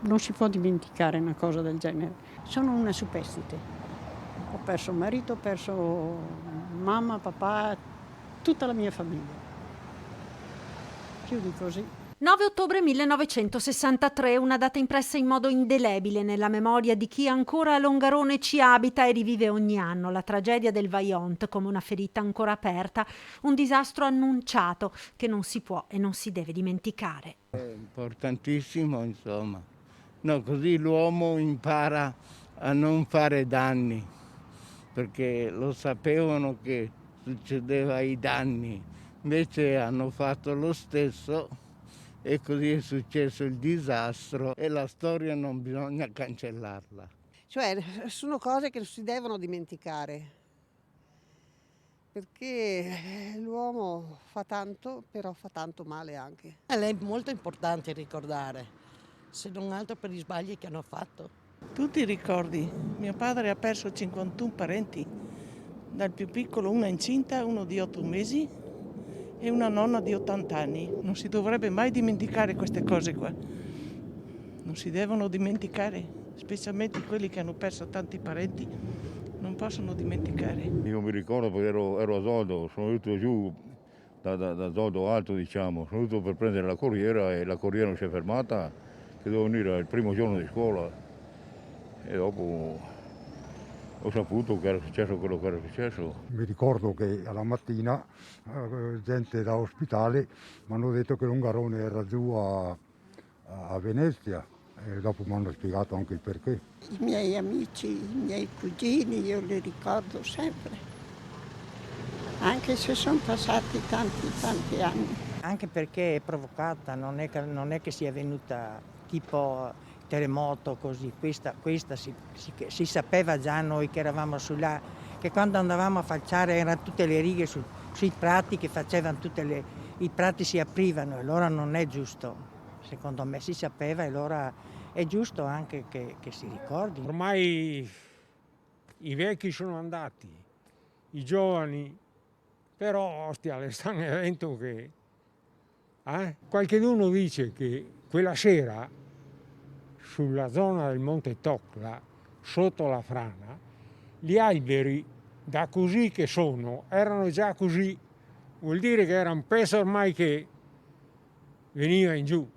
Non si può dimenticare una cosa del genere. Sono una superstite. Ho perso marito, ho perso mamma, papà, tutta la mia famiglia. Più di così. 9 ottobre 1963, una data impressa in modo indelebile nella memoria di chi ancora a Longarone ci abita e rivive ogni anno la tragedia del Vajont come una ferita ancora aperta, un disastro annunciato che non si può e non si deve dimenticare. È importantissimo, insomma. No, così l'uomo impara a non fare danni, perché lo sapevano che succedeva i danni, invece hanno fatto lo stesso e così è successo il disastro e la storia non bisogna cancellarla. Cioè, sono cose che non si devono dimenticare, perché l'uomo fa tanto, però fa tanto male anche. È molto importante ricordare, se non altro per gli sbagli che hanno fatto. Tutti i ricordi. Mio padre ha perso 51 parenti, dal più piccolo una incinta, uno di 8 mesi e una nonna di 80 anni. Non si dovrebbe mai dimenticare queste cose qua. Non si devono dimenticare, specialmente quelli che hanno perso tanti parenti, non possono dimenticare. Io mi ricordo perché ero a Zoldo, sono venuto giù da Zoldo Alto, diciamo, sono venuto per prendere la corriera e la corriera non si è fermata, che dovevo venire il primo giorno di scuola e dopo ho saputo che era successo quello che era successo. Mi ricordo che alla mattina gente da ospitale mi hanno detto che l'Ungarone era giù a Venezia e dopo mi hanno spiegato anche il perché. I miei amici, i miei cugini, io li ricordo sempre, anche se sono passati tanti anni. Anche perché è provocata, non è che sia venuta tipo terremoto così, questa si sapeva già noi che eravamo su là, che quando andavamo a falciare erano tutte le righe sui prati che facevano i prati si aprivano e allora non è giusto, secondo me si sapeva e allora è giusto anche che si ricordi. Ormai i vecchi sono andati, i giovani, però ostia, è stato un evento che... Qualcheduno dice che quella sera sulla zona del Monte Tocla, sotto la frana, gli alberi, da così che sono, erano già così. Vuol dire che era un peso ormai che veniva in giù.